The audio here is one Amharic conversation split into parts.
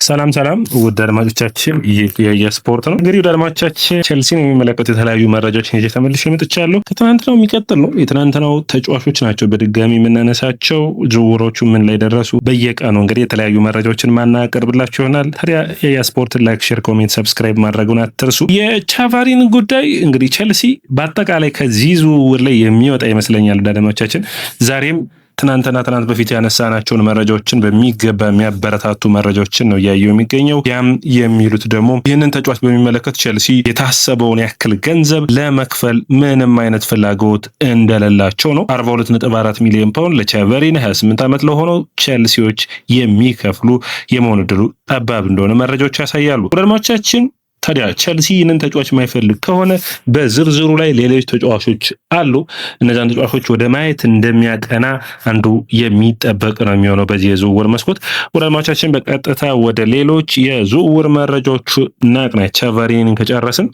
ሰላም ውድ አድማጮቻችን ይህ የስፖርት ነው። እንግዲህ ውድ አድማጮቻችን ቼልሲን የሚመለከቱ የተለያዩ መረጃዎችን ይዤ ተመልሼ መጥቻለሁ። ከትናንትናው የሚቀጥል ነው። የትናንትናው ተጫዋቾች ናቸው በድጋሚ የምናነሳቸው። ዝውውሮቹ ምን ላይ ደረሱ፣ በየቀኑ እንግዲህ የተለያዩ መረጃዎችን ማናቀርብላችሁ ይሆናል። ታዲያ የስፖርት ላይክ፣ ሼር፣ ኮሜንት፣ ሰብስክራይብ ማድረጉን አትርሱ። የቻቫሪን ጉዳይ እንግዲህ ቼልሲ በአጠቃላይ ከዚህ ዝውውር ላይ የሚወጣ ይመስለኛል። ውድ አድማጮቻችን ዛሬም ትናንት በፊት ያነሳናቸውን መረጃዎችን በሚገባ የሚያበረታቱ መረጃዎችን ነው እያየው የሚገኘው። ያም የሚሉት ደግሞ ይህንን ተጫዋች በሚመለከት ቼልሲ የታሰበውን ያክል ገንዘብ ለመክፈል ምንም አይነት ፍላጎት እንደሌላቸው ነው። 42.4 ሚሊዮን ፓውንድ ለቻቨሪን 28 ዓመት ለሆነው ቼልሲዎች የሚከፍሉ የመሆን ዕድሉ ጠባብ እንደሆነ መረጃዎች ያሳያሉ። ወዳጆቻችን ታዲያ ቼልሲ ይህንን ተጫዋች የማይፈልግ ከሆነ በዝርዝሩ ላይ ሌሎች ተጫዋቾች አሉ። እነዛን ተጫዋቾች ወደ ማየት እንደሚያቀና አንዱ የሚጠበቅ ነው የሚሆነው በዚህ የዝውውር መስኮት። ወዳጆቻችን በቀጥታ ወደ ሌሎች የዝውውር መረጃዎቹ እናቅና። ቻቫሪንን ከጨረስን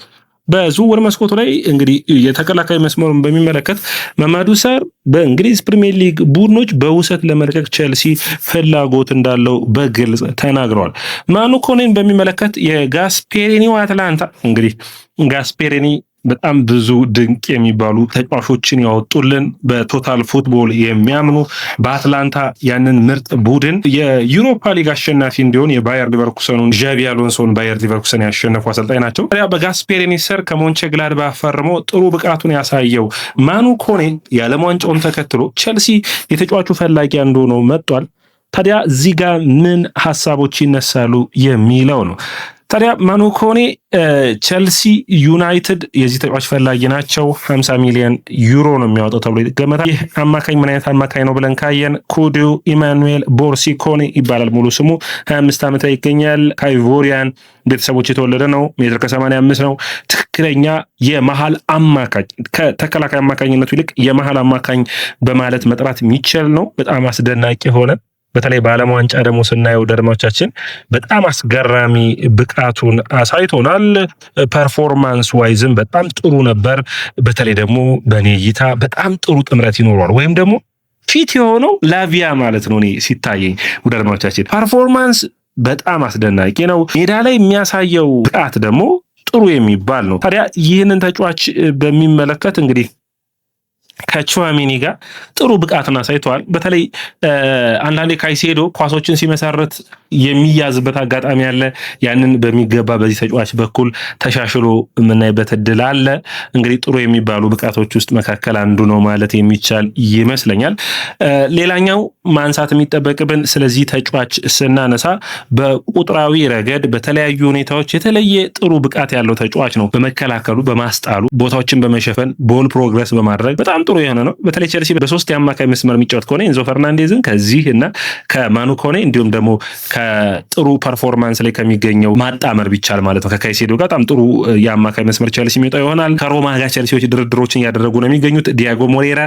በዝውውር መስኮቱ ላይ እንግዲህ የተከላካይ መስመሩን በሚመለከት መማዱ ሳር በእንግሊዝ ፕሪሚየር ሊግ ቡድኖች በውሰት ለመልቀቅ ቼልሲ ፍላጎት እንዳለው በግልጽ ተናግረዋል። ማኑ ኮኔን በሚመለከት የጋስፔሪኒው አትላንታ እንግዲህ ጋስፔሪኒ በጣም ብዙ ድንቅ የሚባሉ ተጫዋቾችን ያወጡልን በቶታል ፉትቦል የሚያምኑ በአትላንታ ያንን ምርጥ ቡድን የዩሮፓ ሊግ አሸናፊ እንዲሆን የባየር ሊቨርኩሰኑን ዣቢ አሎንሶን ባየር ሊቨርኩሰን ያሸነፉ አሰልጣኝ ናቸው። ታዲያ በጋስፔሪኒ ስር ከሞንቼግላድባ ፈርሞ ጥሩ ብቃቱን ያሳየው ማኑ ኮኔ የዓለም ዋንጫውን ተከትሎ ቼልሲ የተጫዋቹ ፈላጊ አንዱ ሆኖ መጥቷል። ታዲያ እዚህ ጋር ምን ሀሳቦች ይነሳሉ የሚለው ነው። ታዲያ ማኑ ኮኔ ቼልሲ ዩናይትድ የዚህ ተጫዋች ፈላጊ ናቸው። 50 ሚሊዮን ዩሮ ነው የሚያወጣው ተብሎ ይገመታል። ይህ አማካኝ ምን አይነት አማካኝ ነው ብለን ካየን ኩዲው ኢማኑኤል ቦርሲኮኔ ይባላል ሙሉ ስሙ። 25 ዓመት ላይ ይገኛል። ከአይቮሪያን ቤተሰቦች የተወለደ ነው። ሜትር ከ85 ነው። ትክክለኛ የመሃል አማካኝ ከተከላካይ አማካኝነቱ ይልቅ የመሃል አማካኝ በማለት መጥራት የሚችል ነው። በጣም አስደናቂ ሆነ። በተለይ በዓለም ዋንጫ ደግሞ ስናየው ደርማዎቻችን በጣም አስገራሚ ብቃቱን አሳይቶናል። ፐርፎርማንስ ዋይዝም በጣም ጥሩ ነበር። በተለይ ደግሞ በኔ እይታ በጣም ጥሩ ጥምረት ይኖረዋል ወይም ደግሞ ፊት የሆነው ላቪያ ማለት ነው። እኔ ሲታየኝ ደርማዎቻችን ፐርፎርማንስ በጣም አስደናቂ ነው። ሜዳ ላይ የሚያሳየው ብቃት ደግሞ ጥሩ የሚባል ነው። ታዲያ ይህንን ተጫዋች በሚመለከት እንግዲህ ከቹዋሚኒ ጋር ጥሩ ብቃትን አሳይተዋል። በተለይ አንዳንዴ ካይሴዶ ኳሶችን ሲመሰረት የሚያዝበት አጋጣሚ አለ። ያንን በሚገባ በዚህ ተጫዋች በኩል ተሻሽሎ የምናይበት እድል አለ። እንግዲህ ጥሩ የሚባሉ ብቃቶች ውስጥ መካከል አንዱ ነው ማለት የሚቻል ይመስለኛል። ሌላኛው ማንሳት የሚጠበቅብን ስለዚህ ተጫዋች ስናነሳ በቁጥራዊ ረገድ በተለያዩ ሁኔታዎች የተለየ ጥሩ ብቃት ያለው ተጫዋች ነው። በመከላከሉ፣ በማስጣሉ፣ ቦታዎችን በመሸፈን፣ ቦል ፕሮግረስ በማድረግ በጣም ጥሩ የሆነ ነው። በተለይ ቼልሲ በሶስት የአማካይ መስመር የሚጫወት ከሆነ ኤንዞ ፈርናንዴዝን ከዚህ እና ከማኑ ኮኔ እንዲሁም ደግሞ ከጥሩ ፐርፎርማንስ ላይ ከሚገኘው ማጣመር ቢቻል ማለት ነው ከካይሴዶ ጋር በጣም ጥሩ የአማካይ መስመር ቼልሲ የሚወጣው ይሆናል። ከሮማ ጋር ቼልሲዎች ድርድሮችን እያደረጉ ነው የሚገኙት። ዲያጎ ሞሬራ፣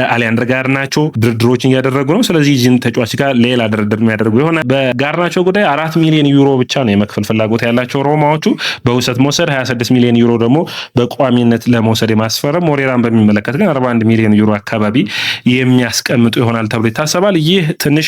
አሊያንድር ጋርናቾ ድርድሮችን እያደረጉ ነው። ስለዚህ ይህን ተጫዋች ጋር ሌላ ድርድር የሚያደርጉ ይሆናል። በጋርናቾ ጉዳይ 4 ሚሊዮን ዩሮ ብቻ ነው የመክፈል ፍላጎት ያላቸው ሮማዎቹ። በውሰት መውሰድ 26 ሚሊዮን ዩሮ ደግሞ በቋሚነት ለመውሰድ የማስፈረም። ሞሬራን በሚመለከት ግን 41 ሚሊዮን ዩሮ አካባቢ የሚያስቀምጡ ይሆናል ተብሎ ይታሰባል። ይህ ትንሽ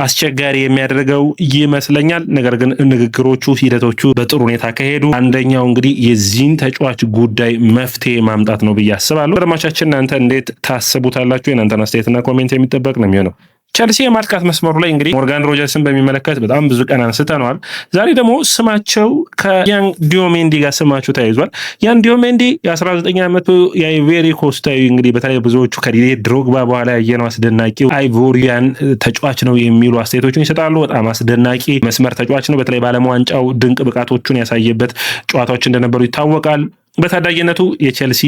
አስቸጋሪ የሚያደርገው ይመስለኛል። ነገር ግን ንግግሮቹ፣ ሂደቶቹ በጥሩ ሁኔታ ከሄዱ አንደኛው እንግዲህ የዚህን ተጫዋች ጉዳይ መፍትሄ ማምጣት ነው ብዬ አስባለሁ። አድማጮቻችን እናንተ እንዴት ታስቡታላችሁ? የእናንተን አስተያየትና ኮሜንት የሚጠበቅ ነው የሚሆነው። ቼልሲ የማጥቃት መስመሩ ላይ እንግዲህ ሞርጋን ሮጀርስን በሚመለከት በጣም ብዙ ቀን አንስተነዋል። ዛሬ ደግሞ ስማቸው ከያን ዲዮሜንዲ ጋር ስማቸው ተያይዟል። ያን ዲዮሜንዲ የ19 ዓመቱ የአይቮሪ ኮስታዊ እንግዲህ በተለይ ብዙዎቹ ከዲዲዬ ድሮግባ በኋላ ያየነው አስደናቂው አይቮሪያን ተጫዋች ነው የሚሉ አስተያየቶችን ይሰጣሉ። በጣም አስደናቂ መስመር ተጫዋች ነው። በተለይ በዓለም ዋንጫው ድንቅ ብቃቶቹን ያሳየበት ጨዋታዎች እንደነበሩ ይታወቃል። በታዳጊነቱ የቼልሲ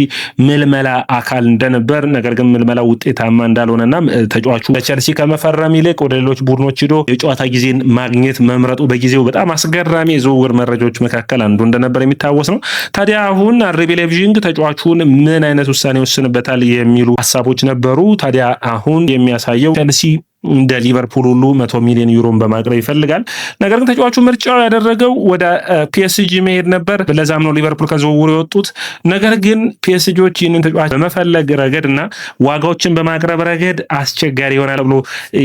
ምልመላ አካል እንደነበር፣ ነገር ግን ምልመላ ውጤታማ እንዳልሆነና ተጫዋቹ ለቼልሲ ከመፈረም ይልቅ ወደ ሌሎች ቡድኖች ሄዶ የጨዋታ ጊዜን ማግኘት መምረጡ በጊዜው በጣም አስገራሚ የዝውውር መረጃዎች መካከል አንዱ እንደነበር የሚታወስ ነው። ታዲያ አሁን አርቢ ላይፕዚግ ተጫዋቹን ምን አይነት ውሳኔ ይወስንበታል የሚሉ ሀሳቦች ነበሩ። ታዲያ አሁን የሚያሳየው ቼልሲ እንደ ሊቨርፑል ሁሉ 100 ሚሊዮን ዩሮን በማቅረብ ይፈልጋል። ነገር ግን ተጫዋቹ ምርጫው ያደረገው ወደ ፒኤስጂ መሄድ ነበር። ለዛም ነው ሊቨርፑል ከዝውውሩ የወጡት። ነገር ግን ፒኤስጂዎች ይህንን ተጫዋች በመፈለግ ረገድ እና ዋጋዎችን በማቅረብ ረገድ አስቸጋሪ ይሆናል ብሎ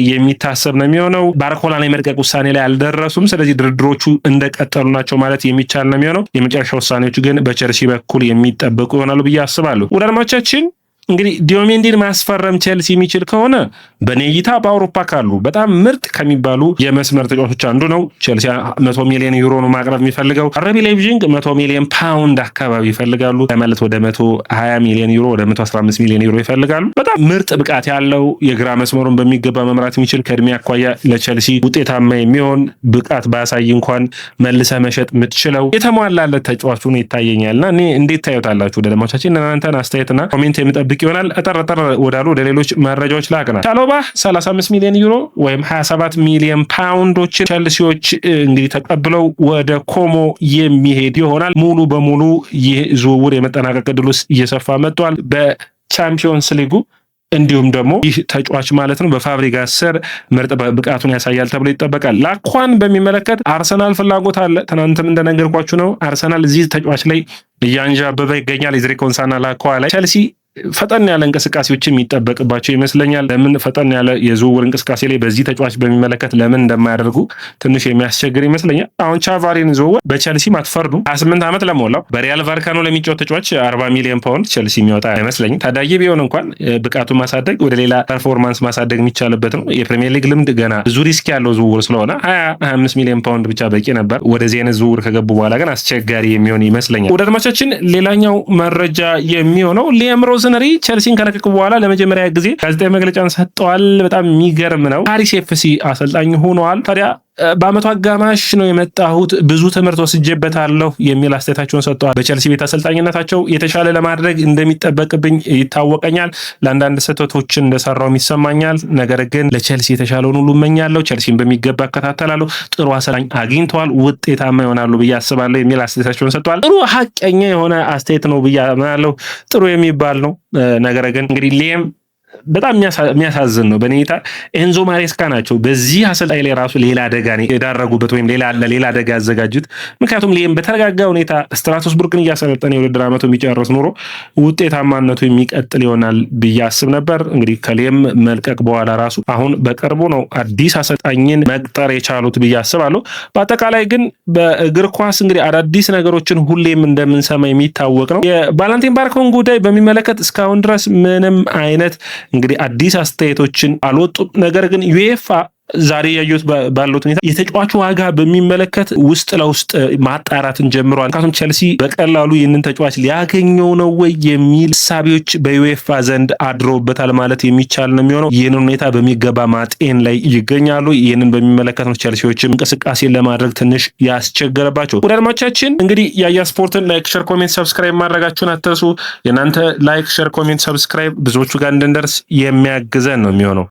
የሚታሰብ ነው የሚሆነው። ባርኮላን የመልቀቅ ውሳኔ ላይ አልደረሱም። ስለዚህ ድርድሮቹ እንደቀጠሉ ናቸው ማለት የሚቻል ነው የሚሆነው። የመጨረሻ ውሳኔዎቹ ግን በቸልሲ በኩል የሚጠበቁ ይሆናሉ ብዬ አስባለሁ። ወደ አድማጮቻችን እንግዲህ ዲዮሜንዲን ማስፈረም ቸልሲ የሚችል ከሆነ በኔ እይታ በአውሮፓ ካሉ በጣም ምርጥ ከሚባሉ የመስመር ተጫዋቾች አንዱ ነው። ቸልሲ 100 ሚሊዮን ዩሮ ነው ማቅረብ የሚፈልገው። አረቢ ላይፕዚግ 100 ሚሊዮን ፓውንድ አካባቢ ይፈልጋሉ። ማለት ወደ 120 ሚሊዮን ዩሮ ወደ 115 ሚሊዮን ዩሮ ይፈልጋሉ። በጣም ምርጥ ብቃት ያለው የግራ መስመሩን በሚገባ መምራት የሚችል ከእድሜ አኳያ ለቸልሲ ውጤታማ የሚሆን ብቃት ባያሳይ እንኳን መልሰ መሸጥ የምትችለው የተሟላለት ተጫዋቹ ነው ይታየኛልና እኔ እንዴት ታዩታላችሁ? ወደ ደማቻችን እናንተን አስተያየትና ኮሜንት የምጠብቅ ይሆናል። እጠር ወዳሉ ወደ ሌሎች መረጃዎች ላቅና ቻሎባ 35 ሚሊዮን ዩሮ ወይም 27 ሚሊዮን ፓውንዶችን ቸልሲዎች እንግዲህ ተቀብለው ወደ ኮሞ የሚሄድ ይሆናል። ሙሉ በሙሉ ይህ ዝውውር የመጠናቀቅ ዕድል ውስጥ እየሰፋ መጥቷል። በቻምፒዮንስ ሊጉ እንዲሁም ደግሞ ይህ ተጫዋች ማለት ነው በፋብሪጋስ ስር ምርጥ ብቃቱን ያሳያል ተብሎ ይጠበቃል። ላኳን በሚመለከት አርሰናል ፍላጎት አለ። ትናንትም እንደነገርኳችሁ ነው አርሰናል እዚህ ተጫዋች ላይ እያንዣበበ ይገኛል። ኤዝሪ ኮንሳና ላኳ ላይ ቸልሲ ፈጠን ያለ እንቅስቃሴዎች የሚጠበቅባቸው ይመስለኛል። ለምን ፈጠን ያለ የዝውውር እንቅስቃሴ ላይ በዚህ ተጫዋች በሚመለከት ለምን እንደማያደርጉ ትንሽ የሚያስቸግር ይመስለኛል። አሁን ቻቫሪን ዝውውር በቸልሲ ማትፈርዱ 28 ዓመት ለሞላው በሪያል ቫልካኖ ለሚጫወት ተጫዋች 40 ሚሊዮን ፓውንድ ቸልሲ የሚወጣ አይመስለኝም። ታዳጊ ቢሆን እንኳን ብቃቱን ማሳደግ ወደ ሌላ ፐርፎርማንስ ማሳደግ የሚቻልበት ነው። የፕሪሚየር ሊግ ልምድ ገና ብዙ ሪስክ ያለው ዝውውር ስለሆነ 25 ሚሊዮን ፓውንድ ብቻ በቂ ነበር። ወደዚህ አይነት ዝውውር ከገቡ በኋላ ግን አስቸጋሪ የሚሆን ይመስለኛል። ወደ አድማቻችን ሌላኛው መረጃ የሚሆነው ሊያም ሮዝነሪ ቸልሲን ከለቀቁ በኋላ ለመጀመሪያ ጊዜ ጋዜጣዊ መግለጫን ሰጥተዋል። በጣም የሚገርም ነው። ፓሪስ ኤፍሲ አሰልጣኝ ሆነዋል። ታዲያ በአመቱ አጋማሽ ነው የመጣሁት፣ ብዙ ትምህርት ወስጄበታለሁ የሚል አስተያየታቸውን ሰጥተዋል። በቸልሲ ቤት አሰልጣኝነታቸው የተሻለ ለማድረግ እንደሚጠበቅብኝ ይታወቀኛል። ለአንዳንድ ስህተቶችን እንደሰራውም ይሰማኛል። ነገር ግን ለቸልሲ የተሻለውን ሁሉ እመኛለሁ። ቸልሲን በሚገባ እከታተላለሁ። ጥሩ አሰልጣኝ አግኝተዋል፣ ውጤታማ ይሆናሉ ብዬ አስባለሁ የሚል አስተያየታቸውን ሰጥተዋል። ጥሩ ሀቀኛ የሆነ አስተያየት ነው ብዬ አምናለሁ። ጥሩ የሚባል ነው። ነገር ግን እንግዲህ ሊየም በጣም የሚያሳዝን ነው። በኔታ ኤንዞ ማሬስካ ናቸው በዚህ አሰልጣኝ ላይ ራሱ ሌላ አደጋ ነው የዳረጉበት ወይም ሌላ አደጋ ያዘጋጁት። ምክንያቱም ሊየም በተረጋጋ ሁኔታ ስትራስቡርግን እያሰለጠነ የውድድር ዓመቱ የሚጨርስ ኑሮ ውጤታማነቱ የሚቀጥል ይሆናል ብዬ አስብ ነበር። እንግዲህ ከሊየም መልቀቅ በኋላ ራሱ አሁን በቅርቡ ነው አዲስ አሰልጣኝን መቅጠር የቻሉት ብዬ አስባለሁ። በአጠቃላይ ግን በእግር ኳስ እንግዲህ አዳዲስ ነገሮችን ሁሌም እንደምንሰማ የሚታወቅ ነው። የቫለንቲን ባርኮን ጉዳይ በሚመለከት እስካሁን ድረስ ምንም አይነት እንግዲህ አዲስ አስተያየቶችን አልወጡም። ነገር ግን ዩኤፋ ዛሬ ያዩት ባለው ሁኔታ የተጫዋቹ ዋጋ በሚመለከት ውስጥ ለውስጥ ማጣራትን ጀምሯል። ምክንያቱም ቸልሲ በቀላሉ ይህንን ተጫዋች ሊያገኘው ነው ወይ የሚል ሳቢዎች በዩኤፋ ዘንድ አድሮበታል ማለት የሚቻል ነው የሚሆነው። ይህንን ሁኔታ በሚገባ ማጤን ላይ ይገኛሉ። ይህንን በሚመለከት ነው ቸልሲዎችም እንቅስቃሴን ለማድረግ ትንሽ ያስቸገረባቸው። ወደ አድማቻችን እንግዲህ ያያ ስፖርትን ላይክ፣ ሼር፣ ኮሜንት ሰብስክራይብ ማድረጋችሁን አትርሱ። የእናንተ ላይክ፣ ሼር፣ ኮሜንት ሰብስክራይብ ብዙዎቹ ጋር እንድንደርስ የሚያግዘን ነው የሚሆነው።